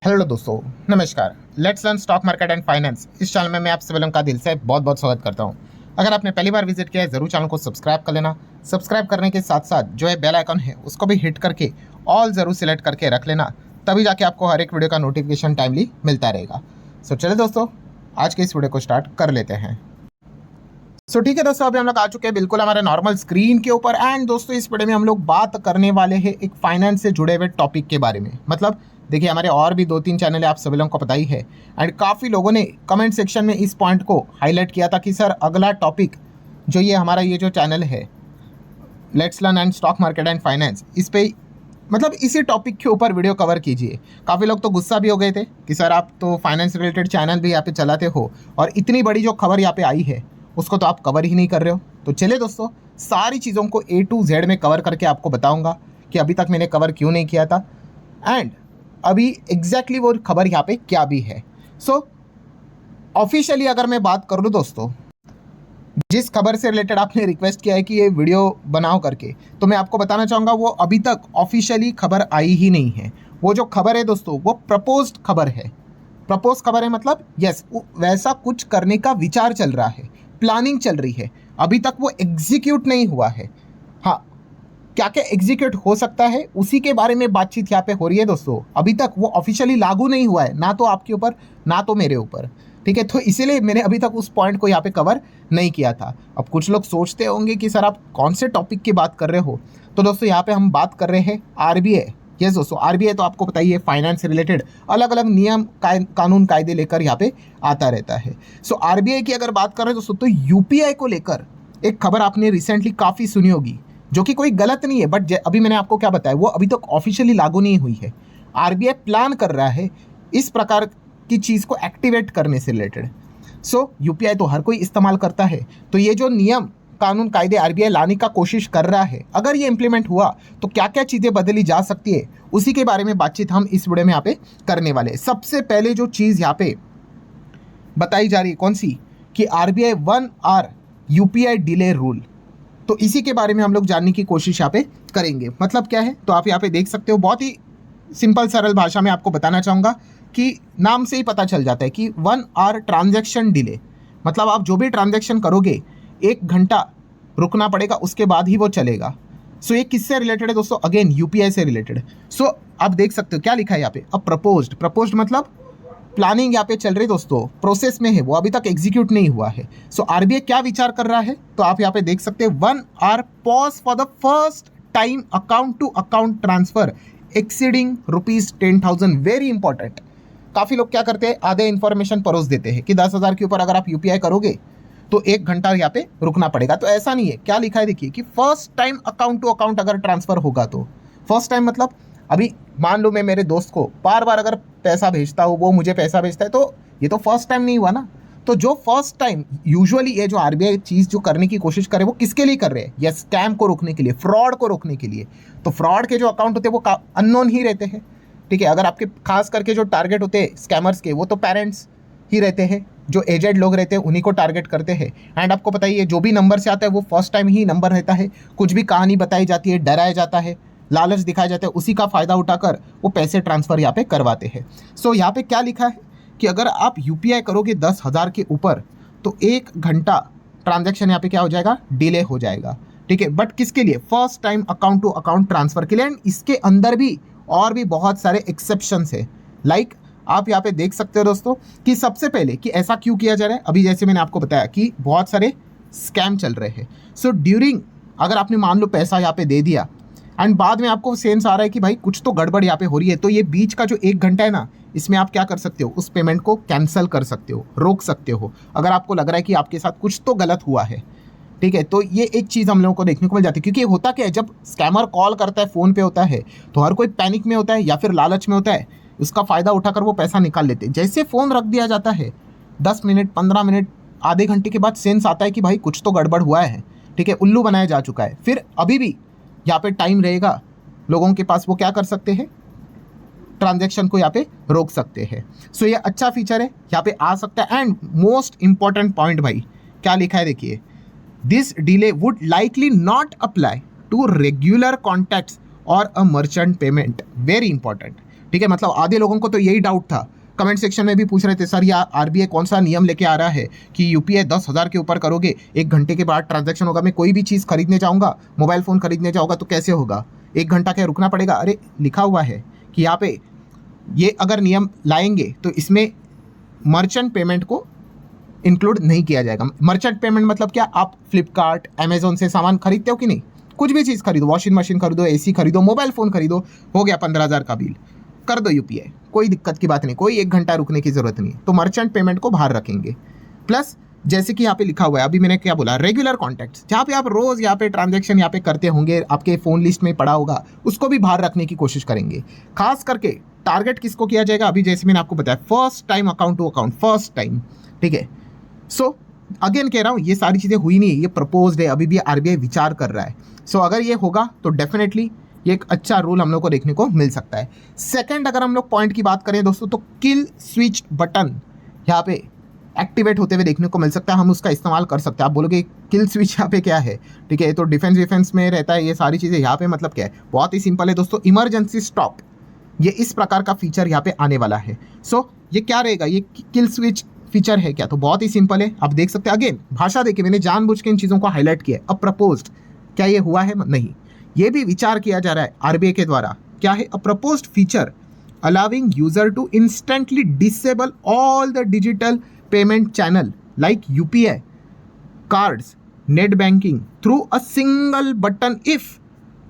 Hello दोस्तों, नमस्कार। Let's learn stock market and finance इस चैनल में मैं आप सभी लोगों का दिल से बहुत बहुत स्वागत करता हूं। अगर आपने पहली बार विजिट किया है ज़रूर चैनल को सब्सक्राइब कर लेना। सब्सक्राइब करने के साथ साथ जो है बेल आइकन है उसको भी हिट करके ऑल ज़रूर सिलेक्ट करके रख लेना, तभी जाके आपको हर एक वीडियो का नोटिफिकेशन टाइमली मिलता रहेगा। सो चलिए दोस्तों, आज के इस वीडियो को स्टार्ट कर लेते हैं। ठीक है दोस्तों, अभी हम लोग आ चुके हैं बिल्कुल हमारे नॉर्मल स्क्रीन के ऊपर। एंड दोस्तों, इस वीडियो में हम लोग बात करने वाले हैं एक फाइनेंस से जुड़े हुए टॉपिक के बारे में। मतलब देखिए, हमारे और भी 2-3 चैनल है, आप सभी लोगों को पता ही है। एंड काफ़ी लोगों ने कमेंट सेक्शन में इस पॉइंट को हाईलाइट किया था कि सर अगला टॉपिक जो ये हमारा ये जो चैनल है let's learn and stock market and finance, इस पे मतलब इसी टॉपिक के ऊपर वीडियो कवर कीजिए। काफ़ी लोग तो गुस्सा भी हो गए थे कि सर आप तो फाइनेंस रिलेटेड चैनल भी यहाँ पे चलाते हो और इतनी बड़ी जो खबर यहाँ पे आई है उसको तो आप कवर ही नहीं कर रहे हो। तो चलिए दोस्तों, सारी चीज़ों को A to Z में कवर करके आपको बताऊंगा कि अभी तक मैंने कवर क्यों नहीं किया था एंड अभी एग्जैक्टली वो खबर यहाँ पे क्या भी है। ऑफिशियली अगर मैं बात कर लूँ दोस्तों, जिस खबर से रिलेटेड आपने रिक्वेस्ट किया है कि ये वीडियो बनाओ करके, तो मैं आपको बताना चाहूँगा वो अभी तक ऑफिशियली खबर आई ही नहीं है। वो जो खबर है दोस्तों वो प्रपोज्ड खबर है। प्रपोज खबर है मतलब यस, वैसा कुछ करने का विचार चल रहा है, प्लानिंग चल रही है, अभी तक वो एग्जीक्यूट नहीं हुआ है। हाँ, क्या क्या एग्जीक्यूट हो सकता है उसी के बारे में बातचीत यहाँ पे हो रही है दोस्तों। अभी तक वो ऑफिशियली लागू नहीं हुआ है, ना तो आपके ऊपर ना तो मेरे ऊपर। ठीक है, तो इसीलिए मैंने अभी तक उस पॉइंट को यहाँ पे कवर नहीं किया था। अब कुछ लोग सोचते होंगे कि सर आप कौन से टॉपिक की बात कर रहे हो, तो दोस्तों यहाँ पे हम बात कर रहे हैं आरबीआई। यस दोस्तों, आरबीआई तो आपको पता ही है, फाइनेंस से रिलेटेड अलग अलग नियम कानून कायदे लेकर यहाँ पे आता रहता है। आरबीआई की अगर बात कर रहे हैं दोस्तों, तो यूपीआई को लेकर एक खबर आपने रिसेंटली काफ़ी सुनी होगी, जो कि कोई गलत नहीं है, बट अभी मैंने आपको क्या बताया वो अभी तक ऑफिशियली लागू नहीं हुई है। आरबीआई प्लान कर रहा है इस प्रकार की चीज़ को एक्टिवेट करने से रिलेटेड। यूपीआई तो हर कोई इस्तेमाल करता है, तो ये जो नियम कानून कायदे आरबीआई लाने का कोशिश कर रहा है, अगर ये इंप्लीमेंट हुआ तो क्या क्या चीज़ें बदली जा सकती है, उसी के बारे में बातचीत हम इस वीडियो में यहाँ पे करने वाले हैं। सबसे पहले जो चीज़ यहाँ पे बताई जा रही है कौन सी, कि RBI 1 hour UPI delay rule, तो इसी के बारे में हम लोग जानने की कोशिश यहाँ पे करेंगे। मतलब क्या है, तो आप यहाँ पे देख सकते हो, बहुत ही सिंपल सरल भाषा में आपको बताना चाहूँगा कि नाम से ही पता चल जाता है कि 1 आवर ट्रांजैक्शन डिले, मतलब आप जो भी ट्रांजैक्शन करोगे 1 घंटा रुकना पड़ेगा, उसके बाद ही वो चलेगा। ये किससे रिलेटेड है दोस्तों, अगेन यूपीआई से रिलेटेड। आप देख सकते हो क्या लिखा है यहाँ पे, अब प्रपोज्ड मतलब प्लानिंग यहाँ पे चल रही दोस्तों, प्रोसेस में है, वो अभी तक एग्जीक्यूट नहीं हुआ है। आरबीआई क्या विचार कर रहा है, तो आप यहाँ पे देख सकते हैं 1 hour pause for the first time account to account transfer exceeding ₹10,000। Very important. काफ़ी लोग क्या करते हैं, आधे इन्फॉर्मेशन परोस देते हैं कि 10,000 के ऊपर अगर आप यूपीआई करोगे तो 1 घंटा यहाँ पे रुकना पड़ेगा। तो ऐसा नहीं है, क्या लिखा है देखिए कि first time account to account अगर ट्रांसफर होगा, तो फर्स्ट टाइम मतलब अभी मान लो मैं मेरे दोस्त को बार बार अगर पैसा भेजता हूँ, वो मुझे पैसा भेजता है, तो ये तो फर्स्ट टाइम नहीं हुआ ना। तो जो फर्स्ट टाइम यूजुअली ये जो आरबीआई चीज़ जो करने की कोशिश करे, वो किसके लिए कर रहे हैं, या स्कैम को रोकने के लिए, फ्रॉड को रोकने के लिए। तो फ्रॉड के जो अकाउंट होते हैं वो अननोन ही रहते हैं। ठीक है, अगर आपके खास करके जो टारगेट होते हैं स्कैमर्स के, वो तो पेरेंट्स ही रहते हैं, जो एजेड लोग रहते हैं उन्हीं को टारगेट करते हैं। एंड आपको पता ही है, जो भी नंबर से आता है वो फर्स्ट टाइम ही नंबर रहता है। कुछ भी कहानी बताई जाती है, डराया जाता है, लालच दिखाया जाता है, उसी का फ़ायदा उठाकर वो पैसे ट्रांसफ़र यहाँ पे करवाते हैं। यहाँ पे क्या लिखा है कि अगर आप यूपीआई करोगे 10,000 के ऊपर, तो 1 घंटा ट्रांजैक्शन यहाँ पे क्या हो जाएगा, डिले हो जाएगा। ठीक है, बट किसके लिए, first time account to account transfer के लिए। एंड इसके अंदर भी और भी बहुत सारे एक्सेप्शंस है। लाइक आप यहाँ पे देख सकते हो दोस्तों कि सबसे पहले कि ऐसा क्यों किया जा रहा है, अभी जैसे मैंने आपको बताया कि बहुत सारे स्कैम चल रहे हैं। ड्यूरिंग अगर आपने मान लो पैसा यहाँ पे दे दिया एंड बाद में आपको सेंस आ रहा है कि भाई कुछ तो गड़बड़ यहाँ पे हो रही है, तो ये बीच का जो 1 घंटा है ना, इसमें आप क्या कर सकते हो, उस पेमेंट को कैंसिल कर सकते हो, रोक सकते हो, अगर आपको लग रहा है कि आपके साथ कुछ तो गलत हुआ है। ठीक है, तो ये एक चीज़ हम लोगों को देखने को मिल जाती है, क्योंकि होता क्या है, जब स्कैमर कॉल करता है, फ़ोन पे होता है, तो हर कोई पैनिक में होता है या फिर लालच में होता है, उसका फ़ायदा उठाकर वो पैसा निकाल लेते हैं। जैसे फ़ोन रख दिया जाता है, 10 मिनट 15 मिनट आधे घंटे के बाद सेंस आता है कि भाई कुछ तो गड़बड़ हुआ है। ठीक है, उल्लू बनाया जा चुका है, फिर अभी भी यहाँ पे टाइम रहेगा लोगों के पास, वो क्या कर सकते हैं, ट्रांजैक्शन को यहाँ पे रोक सकते हैं। ये अच्छा फीचर है, यहाँ पे आ सकता है। एंड मोस्ट इंपॉर्टेंट पॉइंट भाई क्या लिखा है देखिए, this delay would likely not apply to regular contacts और a merchant payment. Very important. ठीक है, मतलब आधे लोगों को तो यही डाउट था, कमेंट सेक्शन में भी पूछ रहे थे सर या आरबीआई कौन सा नियम लेके आ रहा है कि यूपीआई 10,000 के ऊपर करोगे 1 घंटे के बाद ट्रांजैक्शन होगा। मैं कोई भी चीज़ खरीदने जाऊँगा, मोबाइल फ़ोन खरीदने जाऊँगा तो कैसे होगा, 1 घंटा क्या रुकना पड़ेगा? अरे लिखा हुआ है कि यहाँ पे ये अगर नियम लाएंगे तो इसमें मर्चेंट पेमेंट को इंक्लूड नहीं किया जाएगा। मर्चेंट पेमेंट मतलब क्या, आप फ्लिपकार्ट अमेजोन से सामान खरीदते हो कि नहीं, कुछ भी चीज़ खरीदो, वॉशिंग मशीन खरीदो, एसी खरीदो, मोबाइल फ़ोन खरीदो, हो गया 15,000 का बिल, कर दो यूपीआई, कोई दिक्कत की बात नहीं, कोई 1 घंटा रुकने की ज़रूरत नहीं। तो मर्चेंट पेमेंट को बाहर रखेंगे। प्लस जैसे कि यहाँ पे लिखा हुआ है, अभी मैंने क्या बोला, रेगुलर कॉन्टैक्ट्स, जहाँ पे आप रोज़ यहाँ पे ट्रांजैक्शन यहाँ पे करते होंगे, आपके फ़ोन लिस्ट में पड़ा होगा, उसको भी बाहर रखने की कोशिश करेंगे। खास करके टारगेट किसको किया जाएगा, अभी जैसे मैंने आपको बताया, first time account to account, first time, ठीक है। सो अगेन कह रहा हूँ, ये सारी चीज़ें हुई नहीं, ये प्रपोज्ड है, अभी भी आरबीआई विचार कर रहा है। सो अगर ये होगा तो डेफिनेटली ये एक अच्छा रूल हम लोग को देखने को मिल सकता है। सेकंड, अगर हम लोग पॉइंट की बात करें दोस्तों, तो किल स्विच बटन यहाँ पे एक्टिवेट होते हुए देखने को मिल सकता है, हम उसका इस्तेमाल कर सकते हैं। आप बोलोगे किल स्विच यहाँ पे क्या है, ठीक है, तो डिफेंस विफेंस में रहता है ये सारी चीज़ें, यहाँ पे मतलब क्या है, बहुत ही सिंपल है दोस्तों, इमरजेंसी स्टॉप, ये इस प्रकार का फीचर यहाँ पे आने वाला है। सो ये क्या रहेगा, ये किल स्विच फीचर है क्या, तो बहुत ही सिंपल है, आप देख सकते हैं। अगेन भाषा देखिए, मैंने जानबूझ के इन चीज़ों को हाईलाइट किया है। अब प्रपोज्ड, क्या ये हुआ है? नहीं, ये भी विचार किया जा रहा है आरबीआई के द्वारा। क्या है? A proposed feature allowing user to instantly disable all the digital payment channel like UPI, cards, net banking through a single button if,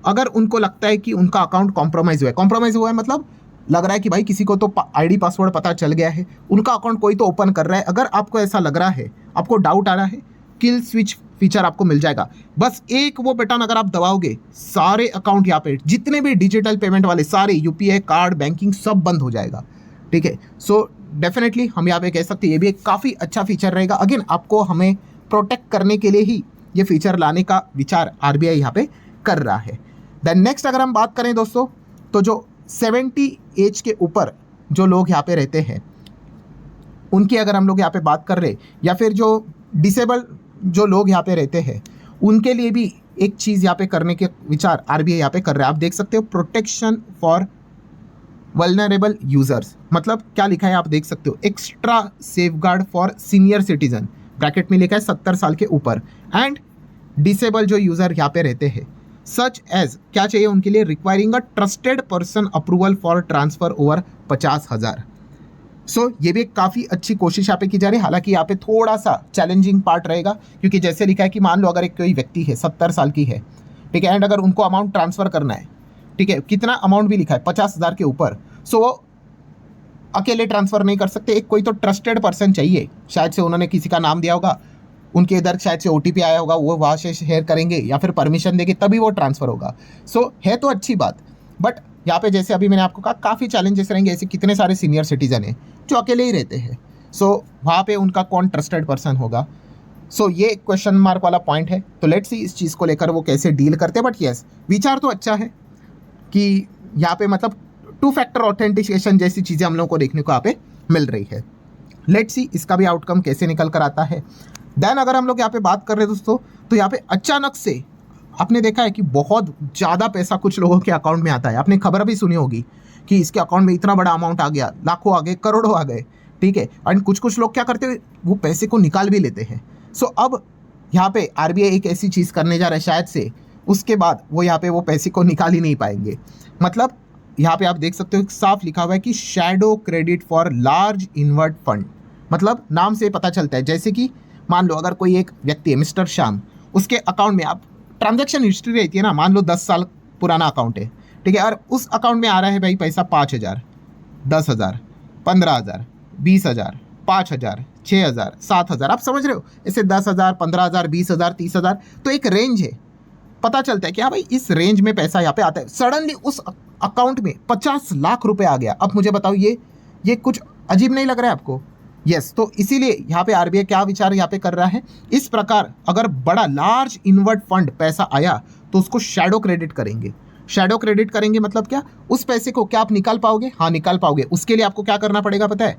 अगर उनको लगता है कि उनका अकाउंट कॉम्प्रोमाइज हुआ है। कॉम्प्रोमाइज हुआ है मतलब लग रहा है कि भाई किसी को तो आईडी पासवर्ड पता चल गया है, उनका अकाउंट कोई तो ओपन कर रहा है, अगर आपको ऐसा लग रहा है, आपको डाउट आ रहा है, किल स्विच फीचर आपको मिल जाएगा। बस एक वो बटन अगर आप दबाओगे, सारे अकाउंट यहाँ पे जितने भी डिजिटल पेमेंट वाले सारे यूपीआई, कार्ड, बैंकिंग सब बंद हो जाएगा, ठीक है। सो डेफिनेटली हम यहाँ पे कह सकते हैं ये भी एक काफ़ी अच्छा फीचर रहेगा। अगेन आपको हमें प्रोटेक्ट करने के लिए ही ये फीचर लाने का विचार आरबीआई यहाँ पे कर रहा है। देन नेक्स्ट अगर हम बात करें दोस्तों, तो जो 70 एज के ऊपर जो लोग यहाँ पे रहते हैं, उनकी अगर हम लोग यहाँ पे बात कर रहे, या फिर जो डिसेबल जो लोग यहाँ पे रहते हैं, उनके लिए भी एक चीज़ यहाँ पे करने के विचार आरबीआई यहाँ पे कर रहा है। आप देख सकते हो, प्रोटेक्शन फॉर वल्नरेबल यूजर्स, मतलब क्या लिखा है आप देख सकते हो, extra safeguard for senior citizen, bracket में लिखा है 70 साल के ऊपर, एंड डिसेबल जो यूज़र यहाँ पे रहते हैं, सच एज, क्या चाहिए उनके लिए, requiring a trusted person approval for transfer over 50,000। सो ये भी एक काफ़ी अच्छी कोशिश यहाँ पे की जा रही है। हालांकि यहाँ पे थोड़ा सा चैलेंजिंग पार्ट रहेगा, क्योंकि जैसे लिखा है कि मान लो अगर एक कोई व्यक्ति है 70 साल की है, ठीक है, एंड अगर उनको अमाउंट ट्रांसफ़र करना है, ठीक है, कितना अमाउंट भी लिखा है 50,000 के ऊपर, सो वो अकेले ट्रांसफ़र नहीं कर सकते, एक कोई तो ट्रस्टेड पर्सन चाहिए, शायद से उन्होंने किसी का नाम दिया होगा, उनके इधर शायद से ओटीपी आया होगा, वो वहाँ से शेयर करेंगे या फिर परमिशन देंगे, तभी वो ट्रांसफ़र होगा। सो है तो अच्छी बात, बट यहाँ पे जैसे अभी मैंने आपको कहा काफ़ी चैलेंजेस रहेंगे। ऐसे कितने सारे सीनियर सिटीजन हैं जो अकेले ही रहते हैं, सो वहाँ पे उनका कौन ट्रस्टेड पर्सन होगा। सो ये क्वेश्चन मार्क वाला पॉइंट है। तो लेट्स सी इस चीज़ को लेकर वो कैसे डील करते हैं। बट येस, विचार तो अच्छा है कि यहाँ पे मतलब 2 फैक्टर ऑथेंटिकेशन जैसी चीज़ें हम लोगों को देखने को यहाँ पे मिल रही है। लेट्स सी इसका भी आउटकम कैसे निकल कर आता है। देन अगर हम लोग यहाँ पे बात कर रहे हैं दोस्तों, तो यहाँ पे अचानक से आपने देखा है कि बहुत ज़्यादा पैसा कुछ लोगों के अकाउंट में आता है। आपने खबर भी सुनी होगी कि इसके अकाउंट में इतना बड़ा अमाउंट आ गया, लाखों आ गए, करोड़ों आ गए, ठीक है। एंड कुछ लोग क्या करते हैं, वो पैसे को निकाल भी लेते हैं। सो अब यहाँ पे आरबीआई एक ऐसी चीज़ करने जा रहा है, शायद से उसके बाद वो यहाँ पे वो पैसे को निकाल ही नहीं पाएंगे। मतलब यहाँ पे आप देख सकते हो साफ लिखा हुआ है कि shadow credit for large inward fund. मतलब नाम से पता चलता है, जैसे कि मान लो अगर कोई एक व्यक्ति है मिस्टर श्याम, उसके अकाउंट में आप ट्रांजैक्शन हिस्ट्री रहती है ना, मान लो 10 साल पुराना अकाउंट है, ठीक है, और उस अकाउंट में आ रहा है भाई पैसा 5,000, 10,000, 15,000, 20,000, 5,000, 6,000, 7,000, आप समझ रहे हो, ऐसे 10,000, 15,000, 20,000, 30,000, तो एक रेंज है। पता चलता है कि हाँ भाई इस रेंज में पैसा यहाँ पे आता है। सडनली उस अकाउंट में 50 लाख रुपए आ गया। अब मुझे बताओ, ये कुछ अजीब नहीं लग रहा है आपको? यस, तो इसीलिए यहाँ पे आरबीआई क्या विचार यहाँ पे कर रहा है, इस प्रकार अगर बड़ा लार्ज इनवर्ट फंड पैसा आया तो उसको शैडो क्रेडिट करेंगे। शैडो क्रेडिट करेंगे मतलब क्या, उस पैसे को क्या आप निकाल पाओगे? हाँ, निकाल पाओगे। उसके लिए आपको क्या करना पड़ेगा पता है?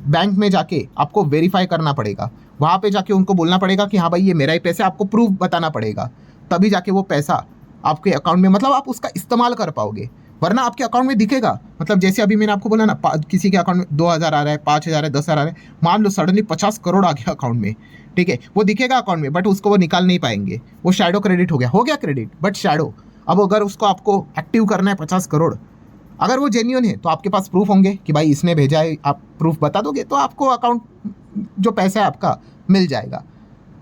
बैंक में जाके आपको वेरीफाई करना पड़ेगा, वहाँ पे जाके उनको बोलना पड़ेगा कि हाँ भाई ये मेरा ही पैसा, आपको प्रूफ बताना पड़ेगा, तभी जाके वो पैसा आपके अकाउंट में, मतलब आप उसका इस्तेमाल कर पाओगे। वरना आपके अकाउंट में दिखेगा। मतलब जैसे अभी मैंने आपको बोला ना, किसी के अकाउंट में 2,000 आ रहा है, 5,000 है, 10,000 आ रहा है, मान लो सडनली 50 करोड़ आ गया अकाउंट में, ठीक है, वो दिखेगा अकाउंट में, बट उसको वो निकाल नहीं पाएंगे, वो शैडो क्रेडिट हो गया क्रेडिट, बट शैडो। अब अगर उसको आपको एक्टिव करना है 50 करोड़, अगर वो जेन्युइन है तो आपके पास प्रूफ होंगे कि भाई इसने भेजा है, आप प्रूफ बता दोगे तो आपको अकाउंट जो पैसा है आपका मिल जाएगा,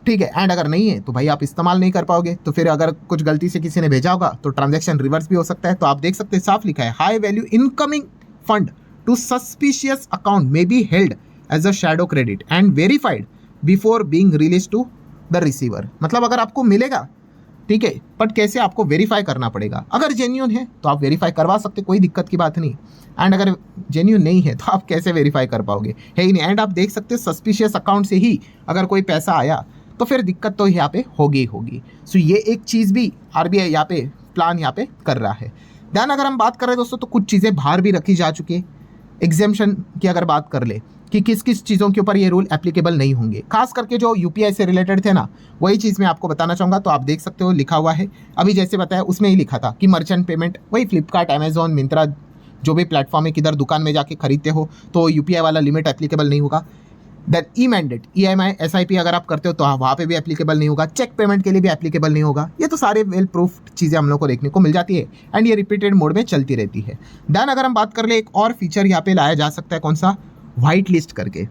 ठीक है। एंड अगर नहीं है तो भाई आप इस्तेमाल नहीं कर पाओगे, तो फिर अगर कुछ गलती से किसी ने भेजा होगा तो ट्रांजैक्शन रिवर्स भी हो सकता है। तो आप देख सकते हैं साफ लिखा है, high value incoming fund to suspicious account may be held as a shadow credit and verified before being release to the receiver. मतलब अगर आपको मिलेगा, ठीक है, बट कैसे आपको वेरीफाई करना पड़ेगा। अगर जेन्यून है तो आप वेरीफाई करवा सकते, कोई दिक्कत की बात नहीं। एंड अगर जेन्यून नहीं है तो आप कैसे वेरीफाई कर पाओगे, है ही नहीं। एंड आप देख सकते हैं सस्पिशियस अकाउंट से ही अगर कोई पैसा आया तो फिर दिक्कत तो यहाँ पे होगी। सो ये एक चीज़ भी आरबीआई यहाँ पे प्लान यहाँ पे कर रहा है। ध्यान अगर हम बात कर रहे हैं दोस्तों, तो कुछ चीज़ें बाहर भी रखी जा चुकी है। एग्जेम्पशन की अगर बात कर ले कि किस किस चीज़ों के ऊपर ये रूल एप्लीकेबल नहीं होंगे, खास करके जो यूपीआई से रिलेटेड थे ना, वही चीज़ मैं आपको बताना चाहूँगा। तो आप देख सकते हो लिखा हुआ है, अभी जैसे बताया उसमें ही लिखा था कि मर्चेंट पेमेंट, वही फ्लिपकार्ट, अमेजॉन, मिंत्रा, जो भी प्लेटफॉर्म है, किधर दुकान में जाके खरीदते हो तो यूपीआई वाला लिमिट एप्लीकेबल नहीं होगा। Then e mandate, EMI, SIP अगर आप करते हो तो वहाँ पे भी एप्लीकेबल नहीं होगा। चेक पेमेंट के लिए भी एप्लीकेबल नहीं होगा। ये तो सारे वेल प्रूफ चीज़ें हम लोग को देखने को मिल जाती है एंड ये रिपीटेड मोड में चलती रहती है। देन अगर हम बात कर ले, एक और फीचर यहाँ पे लाया जा सकता है, कौन सा, व्हाइट लिस्ट करके।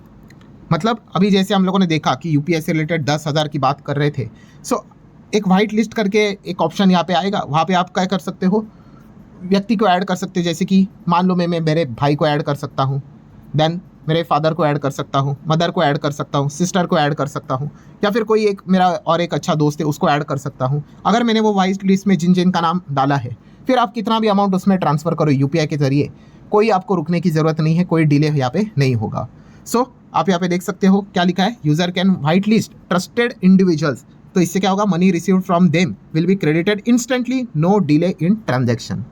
मतलब अभी जैसे हम लोगों ने देखा कि यूपीआई से रिलेटेड 10,000 की बात कर रहे थे, सो एक व्हाइट लिस्ट करके एक ऑप्शन यहाँ पे आएगा। वहाँ पे आप क्या कर सकते हो, व्यक्ति को ऐड कर सकते हो। जैसे कि मान लो मैं मेरे भाई को ऐड कर सकता हूँ, देन मेरे फादर को ऐड कर सकता हूँ, मदर को ऐड कर सकता हूँ, सिस्टर को ऐड कर सकता हूँ, या फिर कोई एक मेरा और एक अच्छा दोस्त है उसको ऐड कर सकता हूँ। अगर मैंने वो व्हाइट लिस्ट में जिन जिन का नाम डाला है, फिर आप कितना भी अमाउंट उसमें ट्रांसफ़र करो यूपीआई के जरिए, कोई आपको रुकने की ज़रूरत नहीं है, कोई डिले यहाँ पे नहीं होगा। सो आप यहाँ पे देख सकते हो क्या लिखा है, user can white list trusted individuals. तो इससे क्या होगा, money received from them will be credited instantly, no delay in transaction.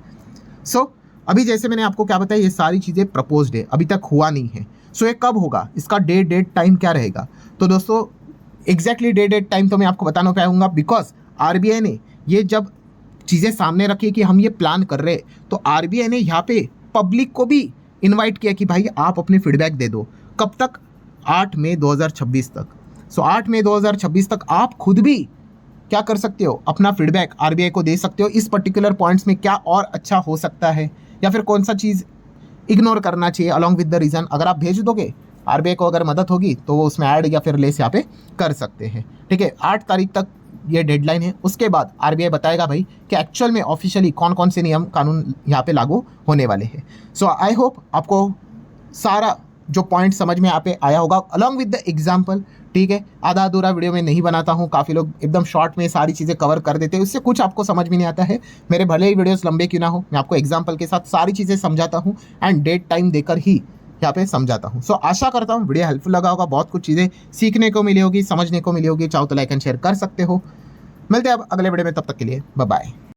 So अभी जैसे मैंने आपको क्या बताया, ये सारी चीज़ें प्रपोज्ड है, अभी तक हुआ नहीं है। सो ये कब होगा, इसका डेट टाइम क्या रहेगा। तो दोस्तों एग्जैक्टली डेट टाइम तो मैं आपको बता नहीं पाऊंगा, बिकॉज आरबीआई ने ये जब चीज़ें सामने रखी कि हम ये प्लान कर रहे हैं, तो आरबीआई ने यहाँ पे पब्लिक को भी इन्वाइट किया कि भाई आप अपनी फीडबैक दे दो। कब तक, 8 मई 2026 तक। सो 8 मई 2026 तक आप खुद भी क्या कर सकते हो, अपना फीडबैक आरबीआई को दे सकते हो, इस पर्टिकुलर पॉइंट्स में क्या और अच्छा हो सकता है, या फिर कौन सा चीज़ इग्नोर करना चाहिए, अलॉन्ग विद द रीज़न। अगर आप भेज दोगे, आरबीआई को अगर मदद होगी तो वो उसमें ऐड या फिर लेस यहाँ पे कर सकते हैं, ठीक है। 8 तारीख तक ये डेडलाइन है। उसके बाद आरबीआई बताएगा भाई कि एक्चुअल में ऑफिशियली कौन कौन से नियम कानून यहाँ पे लागू होने वाले हैं। सो आई होप आपको सारा जो पॉइंट समझ में यहाँ पे आया होगा, अलॉन्ग विद द एग्जाम्पल, ठीक है। आधा अधूरा वीडियो में नहीं बनाता हूँ, काफ़ी लोग एकदम शॉर्ट में सारी चीज़ें कवर कर देते हैं, उससे कुछ आपको समझ में नहीं आता है। मेरे भले ही वीडियोस लंबे क्यों ना हो, मैं आपको एग्जाम्पल के साथ सारी चीज़ें समझाता हूँ एंड डेट टाइम देकर ही यहाँ पे समझाता हूँ। सो आशा करता हूँ वीडियो हेल्पफुल लगा होगा, बहुत कुछ चीज़ें सीखने को मिली होगी, समझने को मिली होगी। चाहो तो लाइक एंड शेयर कर सकते हो। मिलते हैं अब अगले वीडियो में, तब तक के लिए बाय बाय।